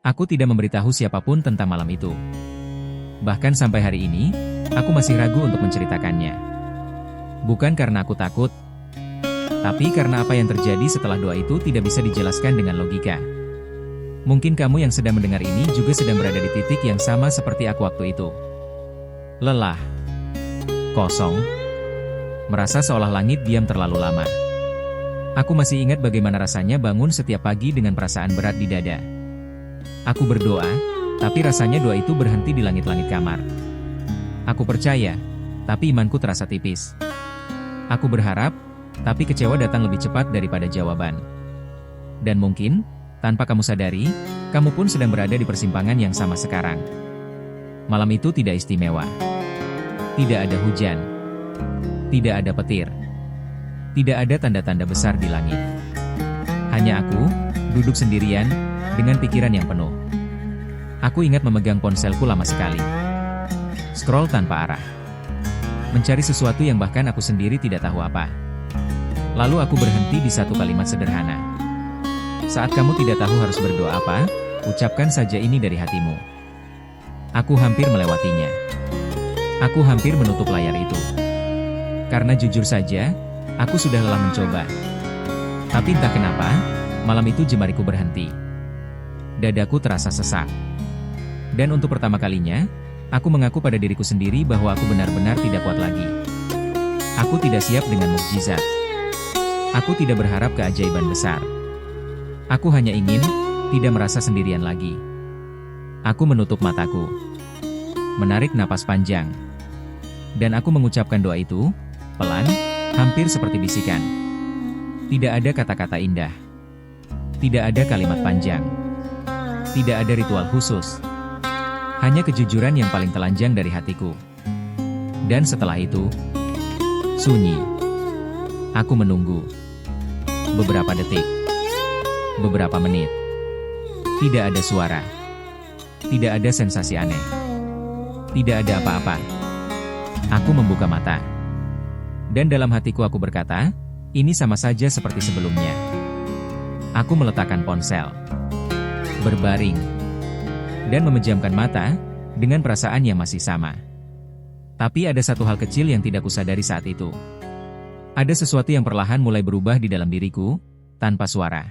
Aku tidak memberitahu siapapun tentang malam itu. Bahkan sampai hari ini, aku masih ragu untuk menceritakannya. Bukan karena aku takut, tapi karena apa yang terjadi setelah doa itu tidak bisa dijelaskan dengan logika. Mungkin kamu yang sedang mendengar ini juga sedang berada di titik yang sama seperti aku waktu itu. Lelah, kosong, merasa seolah langit diam terlalu lama. Aku masih ingat bagaimana rasanya bangun setiap pagi dengan perasaan berat di dada. Aku berdoa, tapi rasanya doa itu berhenti di langit-langit kamar. Aku percaya, tapi imanku terasa tipis. Aku berharap, tapi kecewa datang lebih cepat daripada jawaban. Dan mungkin, tanpa kamu sadari, kamu pun sedang berada di persimpangan yang sama sekarang. Malam itu tidak istimewa. Tidak ada hujan. Tidak ada petir. Tidak ada tanda-tanda besar di langit. Hanya aku, duduk sendirian, dengan pikiran yang penuh. Aku ingat memegang ponselku lama sekali. Scroll tanpa arah. Mencari sesuatu yang bahkan aku sendiri tidak tahu apa. Lalu aku berhenti di satu kalimat sederhana. Saat kamu tidak tahu harus berdoa apa, ucapkan saja ini dari hatimu. Aku hampir melewatinya. Aku hampir menutup layar itu. Karena jujur saja, aku sudah lelah mencoba. Tapi entah kenapa, malam itu jemariku berhenti. Dadaku terasa sesak. Dan untuk pertama kalinya, aku mengaku pada diriku sendiri bahwa aku benar-benar tidak kuat lagi. Aku tidak siap dengan mukjizat. Aku tidak berharap keajaiban besar. Aku hanya ingin tidak merasa sendirian lagi. Aku menutup mataku, menarik napas panjang, dan aku mengucapkan doa itu, pelan, hampir seperti bisikan. Tidak ada kata-kata indah. Tidak ada kalimat panjang. Tidak ada ritual khusus. Hanya kejujuran yang paling telanjang dari hatiku. Dan setelah itu, sunyi. Aku menunggu. Beberapa detik. Beberapa menit. Tidak ada suara. Tidak ada sensasi aneh. Tidak ada apa-apa. Aku membuka mata. Dan dalam hatiku aku berkata, ini sama saja seperti sebelumnya. Aku meletakkan ponsel. Berbaring. Dan memejamkan mata, dengan perasaan yang masih sama. Tapi ada satu hal kecil yang tidak kusadari saat itu. Ada sesuatu yang perlahan mulai berubah di dalam diriku, tanpa suara.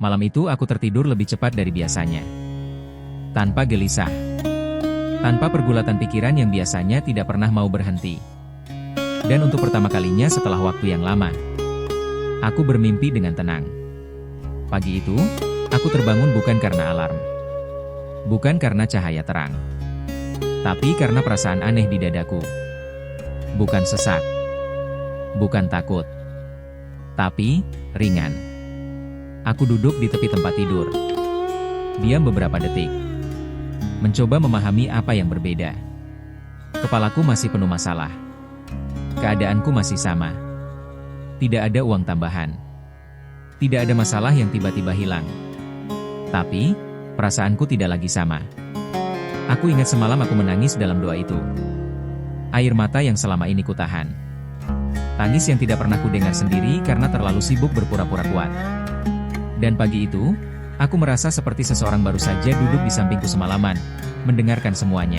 Malam itu aku tertidur lebih cepat dari biasanya. Tanpa gelisah. Tanpa pergulatan pikiran yang biasanya tidak pernah mau berhenti. Dan untuk pertama kalinya setelah waktu yang lama, aku bermimpi dengan tenang. Pagi itu, aku terbangun bukan karena alarm. Bukan karena cahaya terang. Tapi karena perasaan aneh di dadaku. Bukan sesak. Bukan takut. Tapi, ringan. Aku duduk di tepi tempat tidur. Diam beberapa detik. Mencoba memahami apa yang berbeda. Kepalaku masih penuh masalah. Keadaanku masih sama. Tidak ada uang tambahan. Tidak ada masalah yang tiba-tiba hilang. Tapi, perasaanku tidak lagi sama. Aku ingat semalam aku menangis dalam doa itu. Air mata yang selama ini kutahan. Tangis yang tidak pernah kudengar sendiri karena terlalu sibuk berpura-pura kuat. Dan pagi itu, aku merasa seperti seseorang baru saja duduk di sampingku semalaman, mendengarkan semuanya.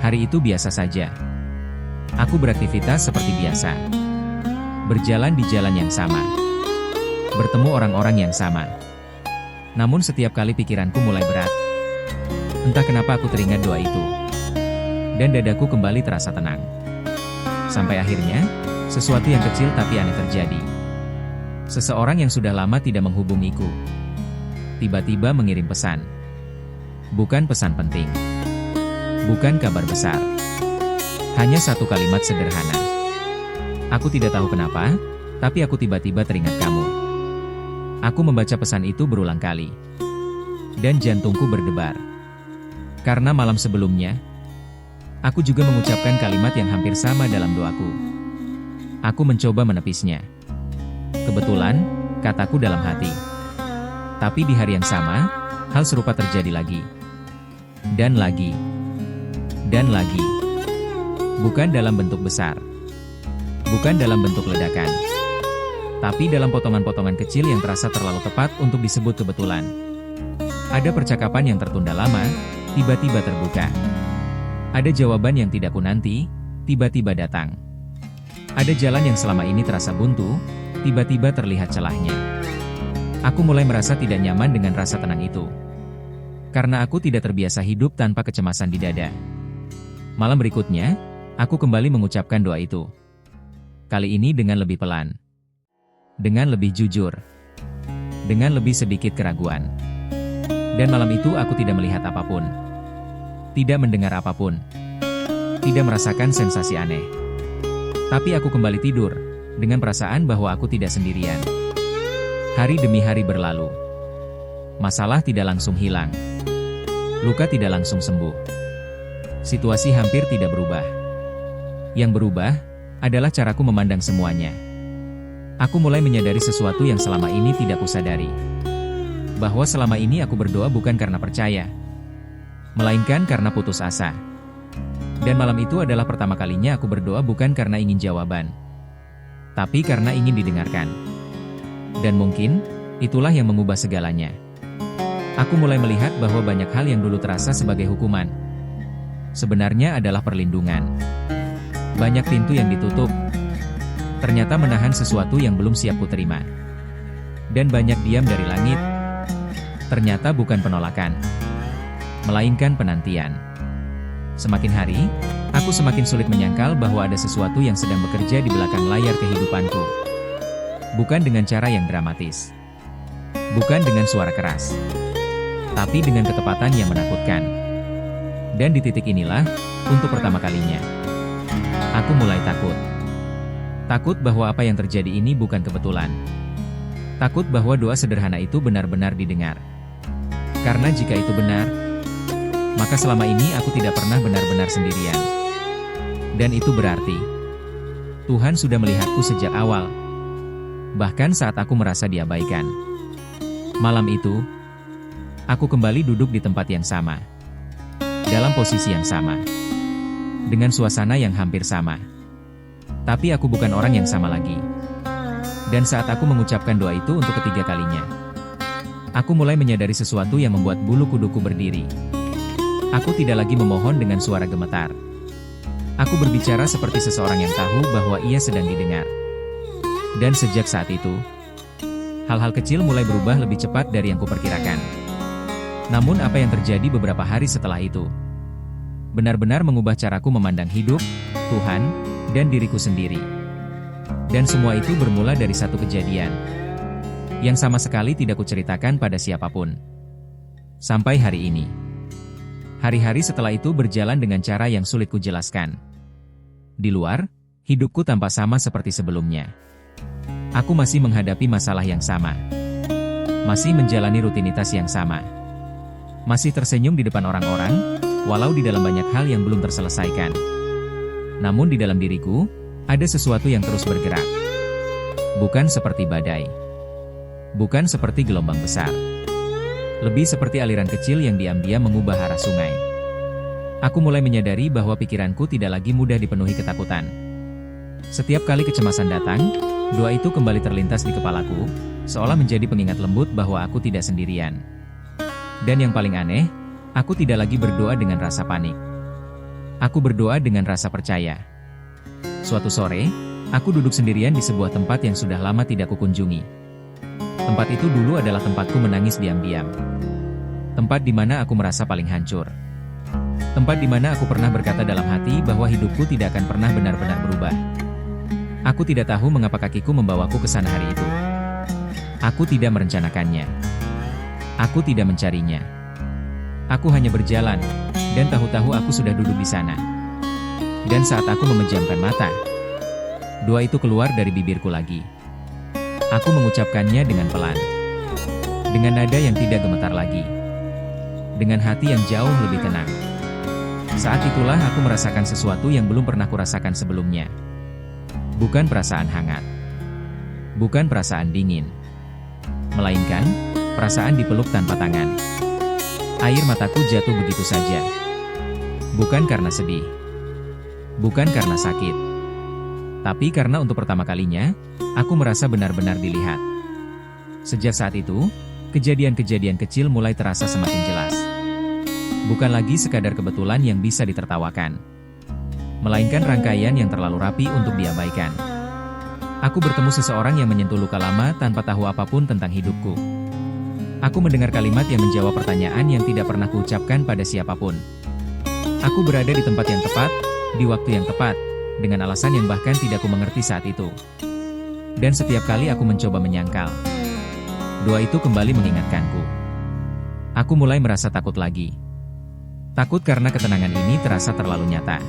Hari itu biasa saja. Aku beraktivitas seperti biasa. Berjalan di jalan yang sama. Bertemu orang-orang yang sama. Namun setiap kali pikiranku mulai berat. Entah kenapa aku teringat doa itu. Dan dadaku kembali terasa tenang. Sampai akhirnya, sesuatu yang kecil tapi aneh terjadi. Seseorang yang sudah lama tidak menghubungiku. Tiba-tiba mengirim pesan. Bukan pesan penting. Bukan kabar besar. Hanya satu kalimat sederhana. Aku tidak tahu kenapa, tapi aku tiba-tiba teringat kamu. Aku membaca pesan itu berulang kali. Dan jantungku berdebar. Karena malam sebelumnya, aku juga mengucapkan kalimat yang hampir sama dalam doaku. Aku mencoba menepisnya. Kebetulan, kataku dalam hati. Tapi di hari yang sama, hal serupa terjadi lagi. Dan lagi. Dan lagi. Bukan dalam bentuk besar. Bukan dalam bentuk ledakan. Tapi dalam potongan-potongan kecil yang terasa terlalu tepat untuk disebut kebetulan. Ada percakapan yang tertunda lama, tiba-tiba terbuka. Ada jawaban yang tidak kunanti, tiba-tiba datang. Ada jalan yang selama ini terasa buntu, tiba-tiba terlihat celahnya. Aku mulai merasa tidak nyaman dengan rasa tenang itu. Karena aku tidak terbiasa hidup tanpa kecemasan di dada. Malam berikutnya, aku kembali mengucapkan doa itu. Kali ini dengan lebih pelan. Dengan lebih jujur. Dengan lebih sedikit keraguan. Dan malam itu aku tidak melihat apapun. Tidak mendengar apapun. Tidak merasakan sensasi aneh. Tapi aku kembali tidur, dengan perasaan bahwa aku tidak sendirian. Hari demi hari berlalu. Masalah tidak langsung hilang. Luka tidak langsung sembuh. Situasi hampir tidak berubah. Yang berubah, adalah caraku memandang semuanya. Aku mulai menyadari sesuatu yang selama ini tidak kusadari. Bahwa selama ini aku berdoa bukan karena percaya, melainkan karena putus asa. Dan malam itu adalah pertama kalinya aku berdoa bukan karena ingin jawaban, tapi karena ingin didengarkan. Dan mungkin, itulah yang mengubah segalanya. Aku mulai melihat bahwa banyak hal yang dulu terasa sebagai hukuman, sebenarnya adalah perlindungan. Banyak pintu yang ditutup, ternyata menahan sesuatu yang belum siap kuterima. Dan banyak diam dari langit, ternyata bukan penolakan, melainkan penantian. Semakin hari, aku semakin sulit menyangkal bahwa ada sesuatu yang sedang bekerja di belakang layar kehidupanku. Bukan dengan cara yang dramatis. Bukan dengan suara keras. Tapi dengan ketepatan yang menakutkan. Dan di titik inilah, untuk pertama kalinya, aku mulai takut. Takut bahwa apa yang terjadi ini bukan kebetulan. Takut bahwa doa sederhana itu benar-benar didengar. Karena jika itu benar, maka selama ini aku tidak pernah benar-benar sendirian. Dan itu berarti, Tuhan sudah melihatku sejak awal. Bahkan saat aku merasa diabaikan. Malam itu, aku kembali duduk di tempat yang sama. Dalam posisi yang sama. Dengan suasana yang hampir sama. Tapi aku bukan orang yang sama lagi. Dan saat aku mengucapkan doa itu untuk ketiga kalinya, aku mulai menyadari sesuatu yang membuat bulu kuduku berdiri. Aku tidak lagi memohon dengan suara gemetar. Aku berbicara seperti seseorang yang tahu bahwa ia sedang didengar. Dan sejak saat itu, hal-hal kecil mulai berubah lebih cepat dari yang kuperkirakan. Namun apa yang terjadi beberapa hari setelah itu, benar-benar mengubah caraku memandang hidup, Tuhan, dan diriku sendiri. Dan semua itu bermula dari satu kejadian yang sama sekali tidak kuceritakan pada siapapun. Sampai hari ini. Hari-hari setelah itu berjalan dengan cara yang sulit kujelaskan. Di luar, hidupku tampak sama seperti sebelumnya. Aku masih menghadapi masalah yang sama. Masih menjalani rutinitas yang sama. Masih tersenyum di depan orang-orang, walau di dalam banyak hal yang belum terselesaikan. Namun di dalam diriku, ada sesuatu yang terus bergerak. Bukan seperti badai. Bukan seperti gelombang besar. Lebih seperti aliran kecil yang diam-diam mengubah arah sungai. Aku mulai menyadari bahwa pikiranku tidak lagi mudah dipenuhi ketakutan. Setiap kali kecemasan datang, doa itu kembali terlintas di kepalaku, seolah menjadi pengingat lembut bahwa aku tidak sendirian. Dan yang paling aneh, aku tidak lagi berdoa dengan rasa panik. Aku berdoa dengan rasa percaya. Suatu sore, aku duduk sendirian di sebuah tempat yang sudah lama tidak kukunjungi. Tempat itu dulu adalah tempatku menangis diam-diam. Tempat di mana aku merasa paling hancur. Tempat di mana aku pernah berkata dalam hati bahwa hidupku tidak akan pernah benar-benar berubah. Aku tidak tahu mengapa kakiku membawaku ke sana hari itu. Aku tidak merencanakannya. Aku tidak mencarinya. Aku hanya berjalan, dan tahu-tahu aku sudah duduk di sana. Dan saat aku memejamkan mata, doa itu keluar dari bibirku lagi. Aku mengucapkannya dengan pelan. Dengan nada yang tidak gemetar lagi. Dengan hati yang jauh lebih tenang. Saat itulah aku merasakan sesuatu yang belum pernah kurasakan sebelumnya. Bukan perasaan hangat. Bukan perasaan dingin. Melainkan, perasaan dipeluk tanpa tangan. Air mataku jatuh begitu saja. Bukan karena sedih. Bukan karena sakit. Tapi karena untuk pertama kalinya, aku merasa benar-benar dilihat. Sejak saat itu, kejadian-kejadian kecil mulai terasa semakin jelas. Bukan lagi sekadar kebetulan yang bisa ditertawakan, melainkan rangkaian yang terlalu rapi untuk diabaikan. Aku bertemu seseorang yang menyentuh luka lama tanpa tahu apapun tentang hidupku. Aku mendengar kalimat yang menjawab pertanyaan yang tidak pernah kuucapkan pada siapapun. Aku berada di tempat yang tepat, di waktu yang tepat, dengan alasan yang bahkan tidak ku mengerti saat itu. Dan setiap kali aku mencoba menyangkal, doa itu kembali mengingatkanku. Aku mulai merasa takut lagi. Takut karena ketenangan ini terasa terlalu nyata.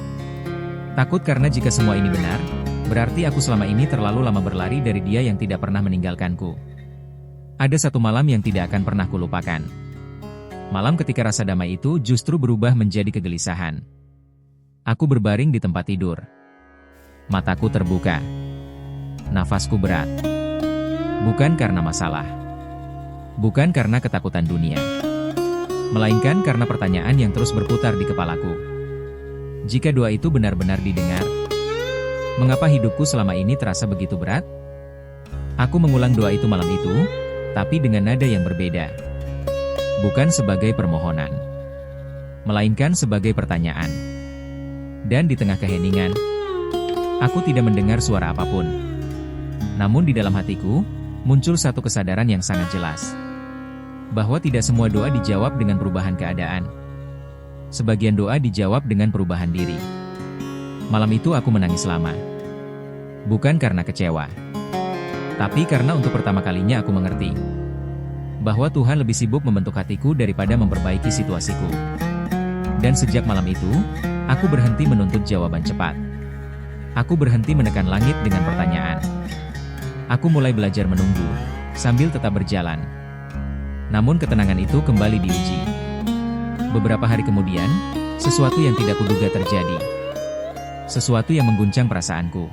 Takut karena jika semua ini benar, berarti aku selama ini terlalu lama berlari dari dia yang tidak pernah meninggalkanku. Ada satu malam yang tidak akan pernah kulupakan. Malam ketika rasa damai itu justru berubah menjadi kegelisahan. Aku berbaring di tempat tidur. Mataku terbuka. Nafasku berat. Bukan karena masalah. Bukan karena ketakutan dunia. Melainkan karena pertanyaan yang terus berputar di kepalaku. Jika doa itu benar-benar didengar, mengapa hidupku selama ini terasa begitu berat? Aku mengulang doa itu malam itu, tapi dengan nada yang berbeda. Bukan sebagai permohonan, melainkan sebagai pertanyaan. Dan di tengah keheningan, aku tidak mendengar suara apapun. Namun di dalam hatiku, muncul satu kesadaran yang sangat jelas. Bahwa tidak semua doa dijawab dengan perubahan keadaan. Sebagian doa dijawab dengan perubahan diri. Malam itu aku menangis lama. Bukan karena kecewa, tapi karena untuk pertama kalinya aku mengerti bahwa Tuhan lebih sibuk membentuk hatiku daripada memperbaiki situasiku. Dan sejak malam itu, aku berhenti menuntut jawaban cepat. Aku berhenti menekan langit dengan pertanyaan. Aku mulai belajar menunggu, sambil tetap berjalan. Namun ketenangan itu kembali diuji. Beberapa hari kemudian, sesuatu yang tidak kuduga terjadi. Sesuatu yang mengguncang perasaanku.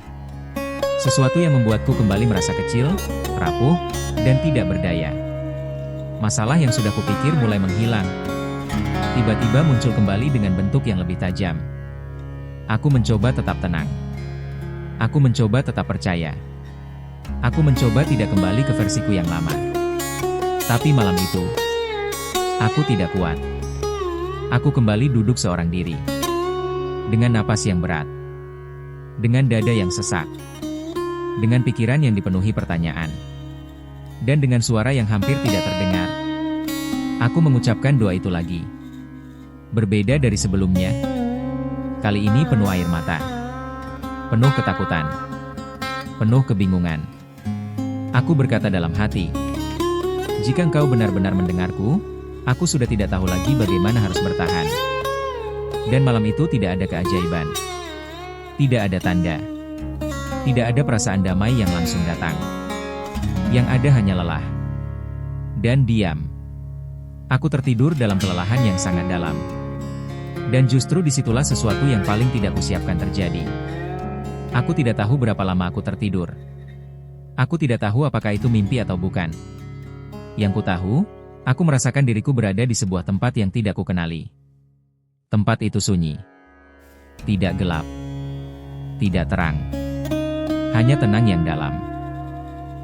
Sesuatu yang membuatku kembali merasa kecil, rapuh, dan tidak berdaya. Masalah yang sudah kupikir mulai menghilang. Tiba-tiba muncul kembali dengan bentuk yang lebih tajam. Aku mencoba tetap tenang. Aku mencoba tetap percaya. Aku mencoba tidak kembali ke versiku yang lama. Tapi malam itu, aku tidak kuat. Aku kembali duduk seorang diri. Dengan napas yang berat. Dengan dada yang sesak. Dengan pikiran yang dipenuhi pertanyaan. Dan dengan suara yang hampir tidak terdengar. Aku mengucapkan doa itu lagi. Berbeda dari sebelumnya. Kali ini penuh air mata. Penuh ketakutan. Penuh kebingungan. Aku berkata dalam hati, jika engkau benar-benar mendengarku, aku sudah tidak tahu lagi bagaimana harus bertahan. Dan malam itu tidak ada keajaiban. Tidak ada tanda. Tidak ada perasaan damai yang langsung datang. Yang ada hanya lelah. Dan diam. Aku tertidur dalam kelelahan yang sangat dalam. Dan justru disitulah sesuatu yang paling tidak kusiapkan terjadi. Aku tidak tahu berapa lama aku tertidur. Aku tidak tahu apakah itu mimpi atau bukan. Yang ku tahu, aku merasakan diriku berada di sebuah tempat yang tidak kukenali. Tempat itu sunyi. Tidak gelap. Tidak terang. Hanya tenang yang dalam.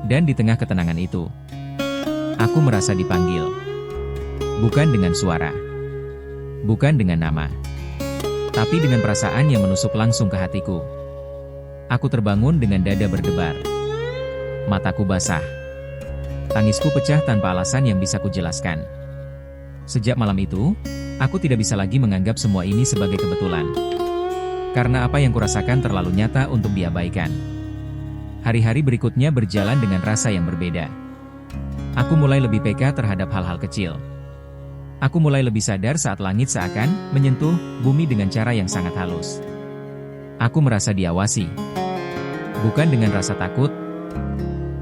Dan di tengah ketenangan itu, aku merasa dipanggil. Bukan dengan suara. Bukan dengan nama. Tapi dengan perasaan yang menusuk langsung ke hatiku. Aku terbangun dengan dada berdebar. Mataku basah. Tangisku pecah tanpa alasan yang bisa kujelaskan. Sejak malam itu, aku tidak bisa lagi menganggap semua ini sebagai kebetulan. Karena apa yang kurasakan terlalu nyata untuk diabaikan. Hari-hari berikutnya berjalan dengan rasa yang berbeda. Aku mulai lebih peka terhadap hal-hal kecil. Aku mulai lebih sadar saat langit seakan menyentuh bumi dengan cara yang sangat halus. Aku merasa diawasi. Bukan dengan rasa takut,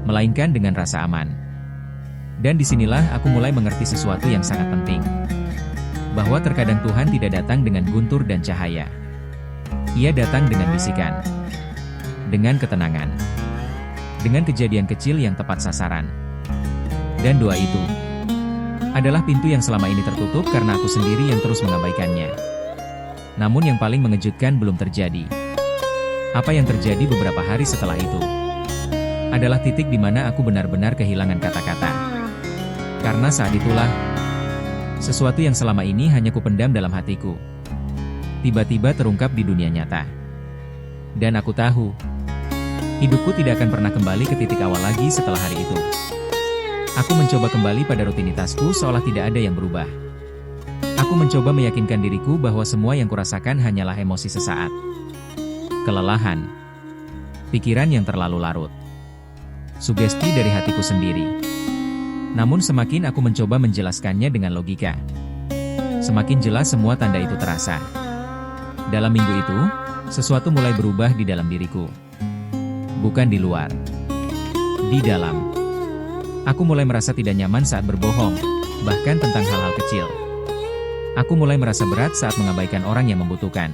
melainkan dengan rasa aman. Dan disinilah aku mulai mengerti sesuatu yang sangat penting. Bahwa terkadang Tuhan tidak datang dengan guntur dan cahaya. Ia datang dengan bisikan. Dengan ketenangan. Dengan kejadian kecil yang tepat sasaran. Dan doa itu adalah pintu yang selama ini tertutup karena aku sendiri yang terus mengabaikannya. Namun yang paling mengejutkan belum terjadi. Apa yang terjadi beberapa hari setelah itu adalah titik di mana aku benar-benar kehilangan kata-kata. Karena saat itulah, sesuatu yang selama ini hanya kupendam dalam hatiku, tiba-tiba terungkap di dunia nyata. Dan aku tahu, hidupku tidak akan pernah kembali ke titik awal lagi setelah hari itu. Aku mencoba kembali pada rutinitasku seolah tidak ada yang berubah. Aku mencoba meyakinkan diriku bahwa semua yang kurasakan hanyalah emosi sesaat. Kelelahan, pikiran yang terlalu larut, sugesti dari hatiku sendiri. Namun semakin aku mencoba menjelaskannya dengan logika, semakin jelas semua tanda itu terasa. Dalam minggu itu, sesuatu mulai berubah di dalam diriku. Bukan di luar, di dalam. Aku mulai merasa tidak nyaman saat berbohong, bahkan tentang hal-hal kecil. Aku mulai merasa berat saat mengabaikan orang yang membutuhkan.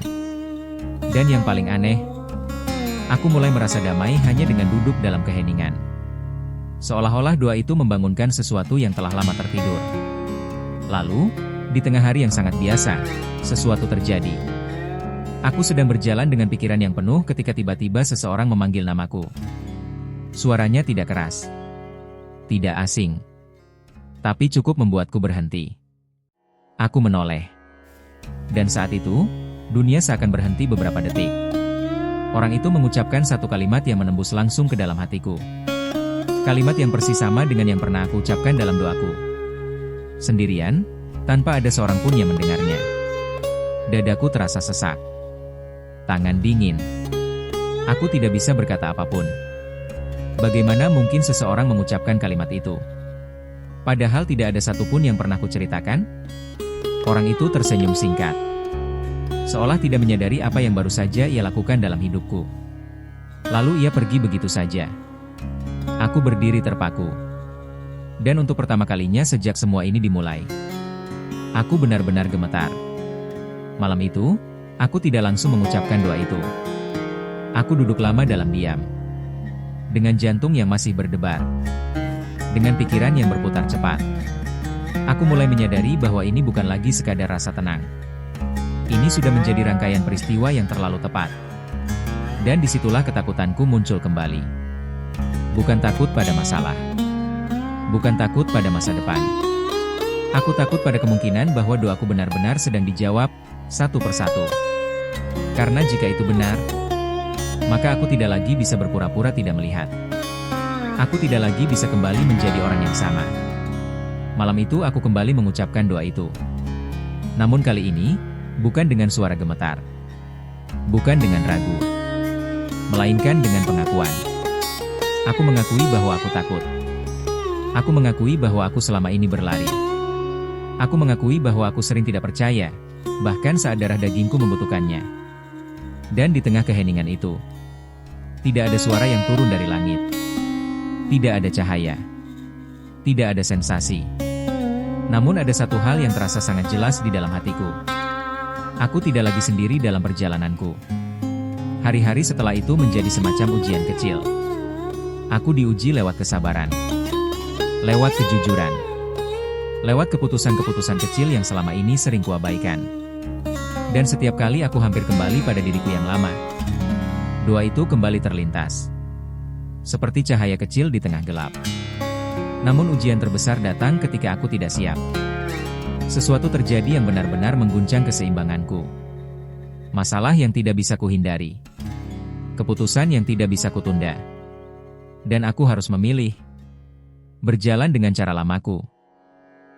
Dan yang paling aneh, aku mulai merasa damai hanya dengan duduk dalam keheningan. Seolah-olah doa itu membangunkan sesuatu yang telah lama tertidur. Lalu, di tengah hari yang sangat biasa, sesuatu terjadi. Aku sedang berjalan dengan pikiran yang penuh ketika tiba-tiba seseorang memanggil namaku. Suaranya tidak keras, tidak asing, tapi cukup membuatku berhenti. Aku menoleh. Dan saat itu, dunia seakan berhenti beberapa detik. Orang itu mengucapkan satu kalimat yang menembus langsung ke dalam hatiku. Kalimat yang persis sama dengan yang pernah aku ucapkan dalam doaku. Sendirian, tanpa ada seorang pun yang mendengarnya. Dadaku terasa sesak. Tangan dingin. Aku tidak bisa berkata apapun. Bagaimana mungkin seseorang mengucapkan kalimat itu? Padahal tidak ada satupun yang pernah kuceritakan. Orang itu tersenyum singkat, seolah tidak menyadari apa yang baru saja ia lakukan dalam hidupku. Lalu ia pergi begitu saja. Aku berdiri terpaku. Dan untuk pertama kalinya sejak semua ini dimulai, aku benar-benar gemetar. Malam itu, aku tidak langsung mengucapkan doa itu. Aku duduk lama dalam diam, dengan jantung yang masih berdebar, dengan pikiran yang berputar cepat. Aku mulai menyadari bahwa ini bukan lagi sekadar rasa tenang. Ini sudah menjadi rangkaian peristiwa yang terlalu tepat. Dan disitulah ketakutanku muncul kembali. Bukan takut pada masalah. Bukan takut pada masa depan. Aku takut pada kemungkinan bahwa doaku benar-benar sedang dijawab, satu persatu. Karena jika itu benar, maka aku tidak lagi bisa berpura-pura tidak melihat. Aku tidak lagi bisa kembali menjadi orang yang sama. Malam itu aku kembali mengucapkan doa itu. Namun kali ini, bukan dengan suara gemetar. Bukan dengan ragu. Melainkan dengan pengakuan. Aku mengakui bahwa aku takut. Aku mengakui bahwa aku selama ini berlari. Aku mengakui bahwa aku sering tidak percaya, bahkan saat darah dagingku membutuhkannya. Dan di tengah keheningan itu, tidak ada suara yang turun dari langit. Tidak ada cahaya. Tidak ada sensasi. Namun ada satu hal yang terasa sangat jelas di dalam hatiku. Aku tidak lagi sendiri dalam perjalananku. Hari-hari setelah itu menjadi semacam ujian kecil. Aku diuji lewat kesabaran. Lewat kejujuran. Lewat keputusan-keputusan kecil yang selama ini sering kuabaikan. Dan setiap kali aku hampir kembali pada diriku yang lama, doa itu kembali terlintas. Seperti cahaya kecil di tengah gelap. Namun ujian terbesar datang ketika aku tidak siap. Sesuatu terjadi yang benar-benar mengguncang keseimbanganku. Masalah yang tidak bisa kuhindari. Keputusan yang tidak bisa kutunda. Dan aku harus memilih. Berjalan dengan cara lamaku.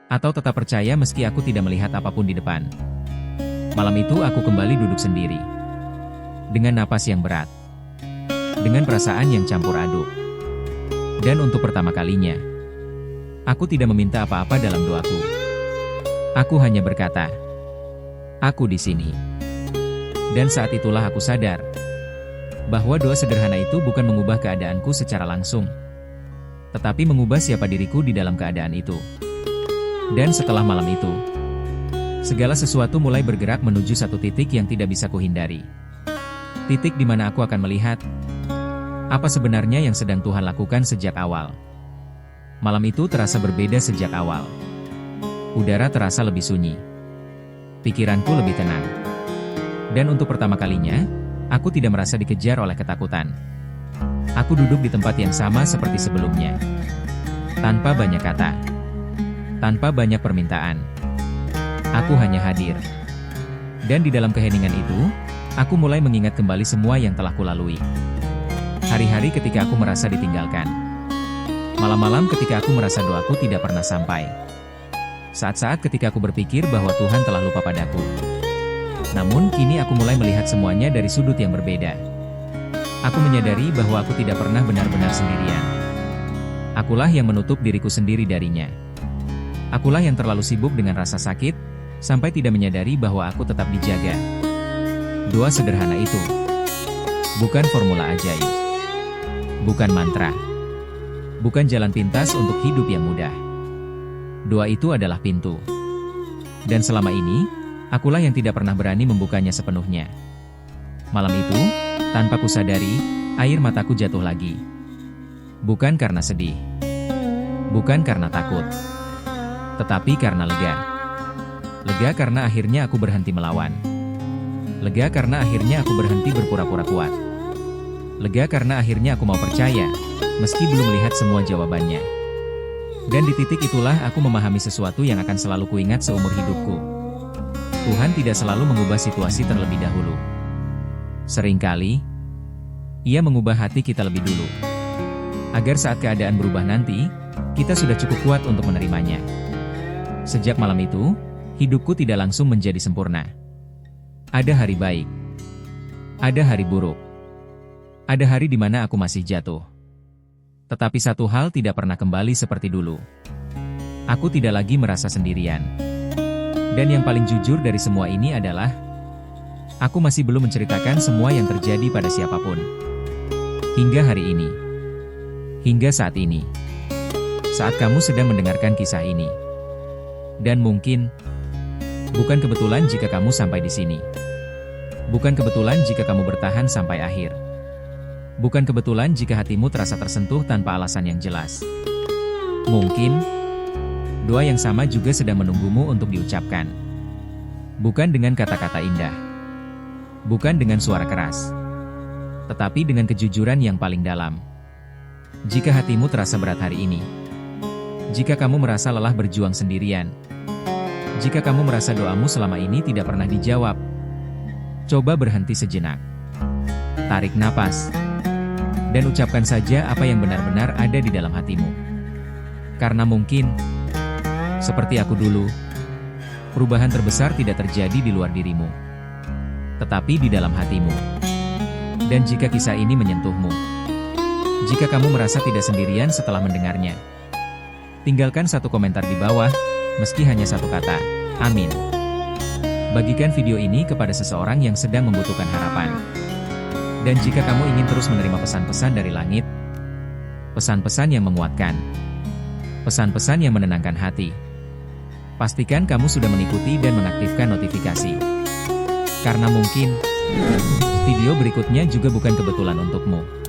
Atau tetap percaya meski aku tidak melihat apapun di depan. Malam itu aku kembali duduk sendiri. Dengan napas yang berat. Dengan perasaan yang campur aduk. Dan untuk pertama kalinya, aku tidak meminta apa-apa dalam doaku. Aku hanya berkata, aku di sini. Dan saat itulah aku sadar bahwa doa sederhana itu bukan mengubah keadaanku secara langsung, tetapi mengubah siapa diriku di dalam keadaan itu. Dan setelah malam itu, segala sesuatu mulai bergerak menuju satu titik yang tidak bisa kuhindari. Titik di mana aku akan melihat apa sebenarnya yang sedang Tuhan lakukan sejak awal. Malam itu terasa berbeda sejak awal. Udara terasa lebih sunyi. Pikiranku lebih tenang. Dan untuk pertama kalinya, aku tidak merasa dikejar oleh ketakutan. Aku duduk di tempat yang sama seperti sebelumnya. Tanpa banyak kata. tanpa banyak permintaan. Aku hanya hadir. Dan di dalam keheningan itu, aku mulai mengingat kembali semua yang telah kulalui. Hari-hari ketika aku merasa ditinggalkan. Malam-malam ketika aku merasa doaku tidak pernah sampai. Saat-saat ketika aku berpikir bahwa Tuhan telah lupa padaku. Namun, kini aku mulai melihat semuanya dari sudut yang berbeda. Aku menyadari bahwa aku tidak pernah benar-benar sendirian. Akulah yang menutup diriku sendiri darinya. Akulah yang terlalu sibuk dengan rasa sakit, sampai tidak menyadari bahwa aku tetap dijaga. Doa sederhana itu. Bukan formula ajaib. Bukan mantra. Bukan jalan pintas untuk hidup yang mudah. Doa itu adalah pintu. Dan selama ini, akulah yang tidak pernah berani membukanya sepenuhnya. Malam itu, tanpa kusadari, air mataku jatuh lagi. Bukan karena sedih. Bukan karena takut. Tetapi karena lega. Lega karena akhirnya aku berhenti melawan. Lega karena akhirnya aku berhenti berpura-pura kuat. Lega karena akhirnya aku mau percaya, meski belum melihat semua jawabannya. Dan di titik itulah aku memahami sesuatu yang akan selalu kuingat seumur hidupku. Tuhan tidak selalu mengubah situasi terlebih dahulu. Seringkali, Ia mengubah hati kita lebih dulu. Agar saat keadaan berubah nanti, kita sudah cukup kuat untuk menerimanya. Sejak malam itu, hidupku tidak langsung menjadi sempurna. Ada hari baik. Ada hari buruk. Ada hari di mana aku masih jatuh. Tetapi satu hal tidak pernah kembali seperti dulu. Aku tidak lagi merasa sendirian. Dan yang paling jujur dari semua ini adalah, aku masih belum menceritakan semua yang terjadi pada siapapun. Hingga hari ini. Hingga saat ini. Saat kamu sedang mendengarkan kisah ini. Dan mungkin, bukan kebetulan jika kamu sampai di sini. Bukan kebetulan jika kamu bertahan sampai akhir. Bukan kebetulan jika hatimu terasa tersentuh tanpa alasan yang jelas. Mungkin, doa yang sama juga sedang menunggumu untuk diucapkan. Bukan dengan kata-kata indah. Bukan dengan suara keras. Tetapi dengan kejujuran yang paling dalam. Jika hatimu terasa berat hari ini. Jika kamu merasa lelah berjuang sendirian. Jika kamu merasa doamu selama ini tidak pernah dijawab. Coba berhenti sejenak. Tarik napas. Dan ucapkan saja apa yang benar-benar ada di dalam hatimu. Karena mungkin, seperti aku dulu, perubahan terbesar tidak terjadi di luar dirimu. Tetapi di dalam hatimu. Dan jika kisah ini menyentuhmu. Jika kamu merasa tidak sendirian setelah mendengarnya. Tinggalkan satu komentar di bawah, meski hanya satu kata, amin. Bagikan video ini kepada seseorang yang sedang membutuhkan harapan. Dan jika kamu ingin terus menerima pesan-pesan dari langit, pesan-pesan yang menguatkan, pesan-pesan yang menenangkan hati, pastikan kamu sudah mengikuti dan mengaktifkan notifikasi. Karena mungkin, video berikutnya juga bukan kebetulan untukmu.